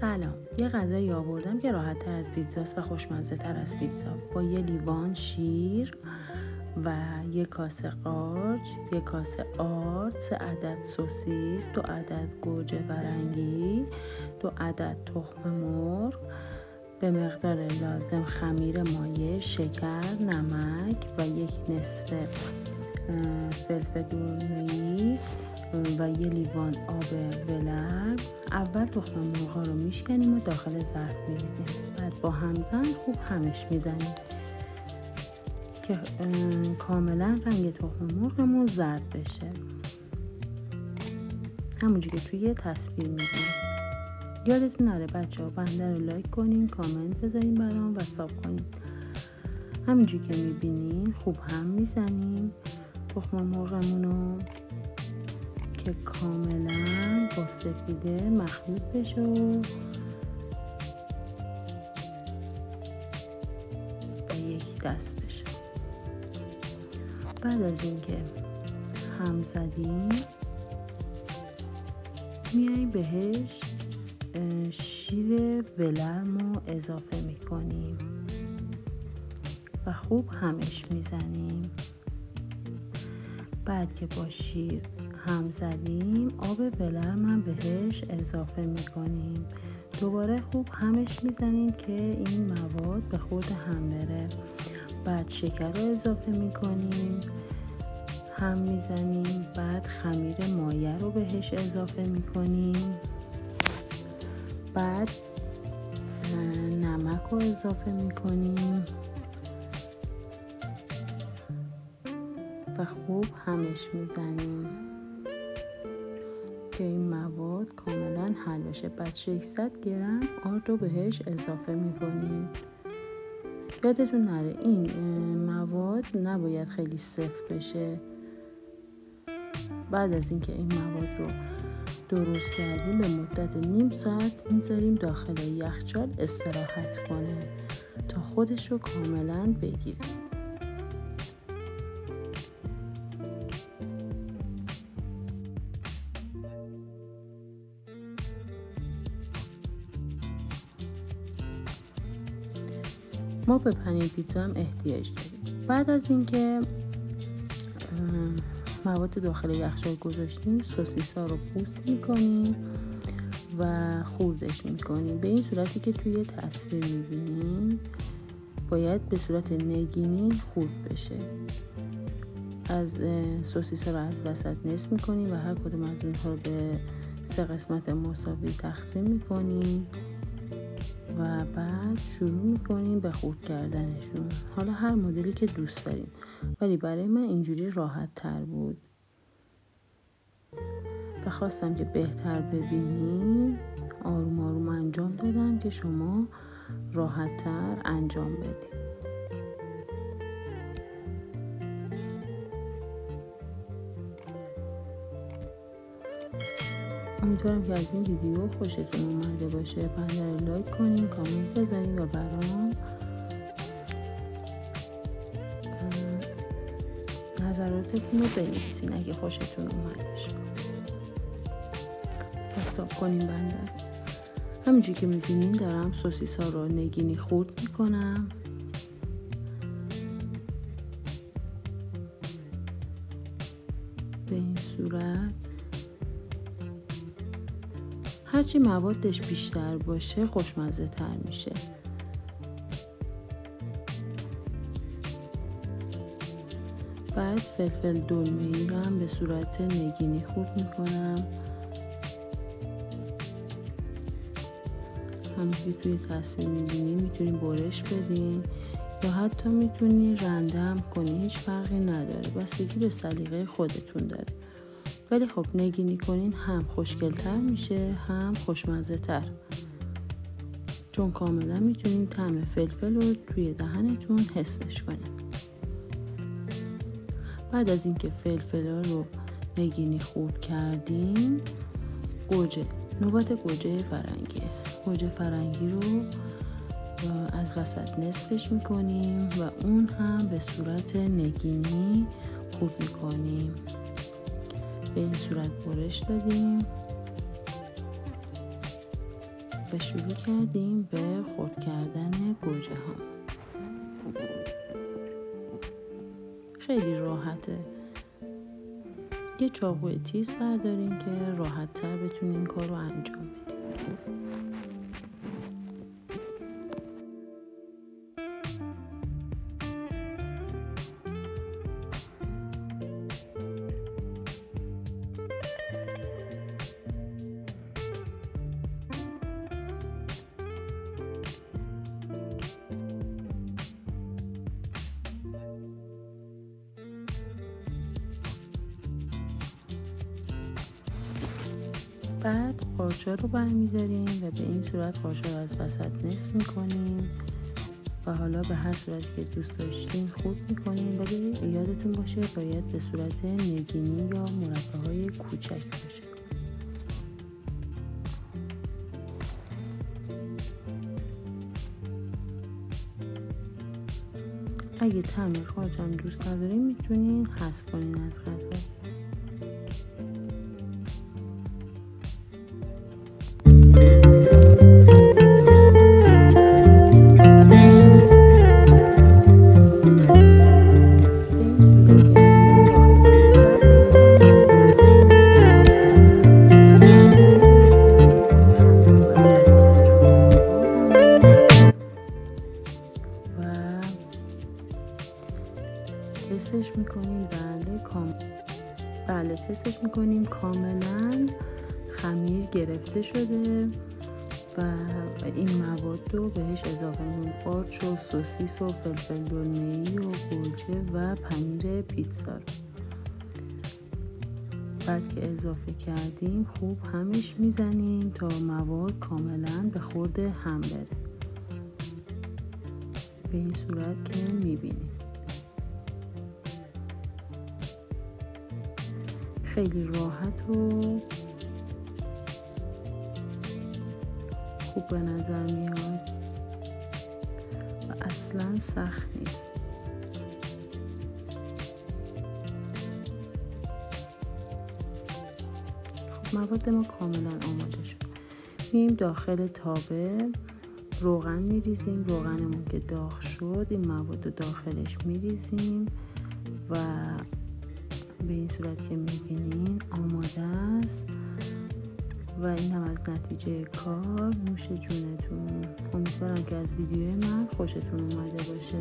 سلام، یه غذایی آوردم که راحت تر از پیتزاست و خوشمزه تر از پیتزا، با یه لیوان شیر و یک کاسه قارچ، یک کاسه آرد، 3 عدد سوسیس، 2 عدد گوجه فرنگی، 2 عدد تخم مرغ، به مقدار لازم خمیر مایع، شکر، نمک و یک نصف فلفل دلمه‌ای و یه لیوان آب ولرم. اول تخم مرغ رو میشکنیم و داخل ظرف میریزیم، بعد با همزن خوب همش میزنیم که کاملا رنگ تخم مرغمون زرد بشه، همونجوری که توی تصویر میبینیم. یادتون نره بچه ها بنده رو لایک کنین، کامنت بذارین برام و ساب کنین. همونجوری که میبینین خوب هم میزنیم تخم مرغمونو که کاملا با سفیده مخلوط بشه و یک دست بشه. بعد از اینکه هم زدیم میایم بهش شیر ولرم رو اضافه میکنیم و خوب همش میزنیم. بعد که با شیر هم زدیم آب ولرم هم بهش اضافه میکنیم، دوباره خوب همش میزنیم که این مواد به خورد هم بره. بعد شکر رو اضافه میکنیم، هم میزنیم. بعد خمیر مایع رو بهش اضافه میکنیم، بعد نمک رو اضافه میکنیم و خوب همش میزنیم که این مواد کاملا حل بشه. بعد 600 گرم آرد رو بهش اضافه میکنیم. یادتون نره این مواد نباید خیلی سفت بشه. بعد از اینکه این مواد رو درست کردیم به مدت نیم ساعت میذاریم داخل یخچال استراحت کنه تا خودش رو کاملا بگیره. ما به پنیر پیتزا هم احتیاج داریم. بعد از اینکه مواد داخل یخچال گذاشتیم سوسیس ها رو پوست میکنیم و خوردش میکنیم به این صورتی که توی تصویر میبینیم. باید به صورت نگینی خورد بشه. از سوسیس ها رو از وسط نصف میکنیم و هر کدوم از اونها رو به 3 قسمت مساوی تقسیم میکنیم و بعد شروع میکنیم به خورد کردنشون. حالا هر مدلی که دوست دارین، ولی برای من اینجوری راحت تر بود و خواستم که بهتر ببینین. آروم آروم انجام دادم که شما راحت تر انجام بدین. امیدوارم که از این ویدیو خوشتون اومده باشه. بنده رو لایک کنین، کامنت بذارین و برام نظراتتون رو بنویسین اگه خوشتون اومدش. حساب کنین بنده. همینجوری که میبینین دارم سوسیس ها رو نگینی خورد میکنم. به این صورت هرچی موادش بیشتر باشه خوشمزه تر میشه. بعد فلفل دلمه‌ای رو هم به صورت نگینی خورد میکنم. همونجوری توی تصویر میبینین میتونین برش بدین یا حتی میتونین رنده هم کنین، هیچ فرقی نداره، بستگی به سلیقه خودتون داره. ولی خب نگینی کنین هم خوشگل‌تر میشه هم خوشمزه تر، چون کاملا میتونین طعم فلفل رو توی دهنتون حسش کنین. بعد از اینکه فلفل رو نگینی خورد کردیم نوبت گوجه فرنگیه. گوجه فرنگی رو از وسط نصفش میکنیم و اون هم به صورت نگینی خورد میکنیم. به این صورت برش دادیم و شروع کردیم به خرد کردن گوجه ها. خیلی راحته. یه چاقوی تیز بردارین که راحت تر بتونین این کار رو انجام بدین. بعد قارچا رو برمی‌داریم و به این صورت قارچا رو از وسط نصف می‌کنیم و حالا به هر صورتی که دوست داشتین خورد می‌کنیم، ولی یادتون باشه باید به صورت نگینی یا مربع‌های کوچک باشه. اگه طعم قارچا دوست ندارین میتونین حذف کنین از غذا. تستش میکنیم. بله تستش میکنیم کاملا خمیر گرفته شده و این مواد رو بهش اضافه میکنیم. قارچ و سوسیس و فلفل دلمه‌ای و گوجه و پنیر پیتزا رو بعد که اضافه کردیم خوب همش میزنیم تا مواد کاملا به خورد هم بره. به این صورت که میبینیم خیلی راحت و خوب به نظر میاد و اصلا سخت نیست. خب مواد ما کاملا آماده شد. میایم داخل تابه روغن میریزیم. روغنمون که داغ شد این مواد رو داخلش میریزیم و به این صورت که میبینین آماده است و این هم از نتیجه کار. نوش جونتون. امیدوارم که از ویدیوی من خوشتون اومده باشه.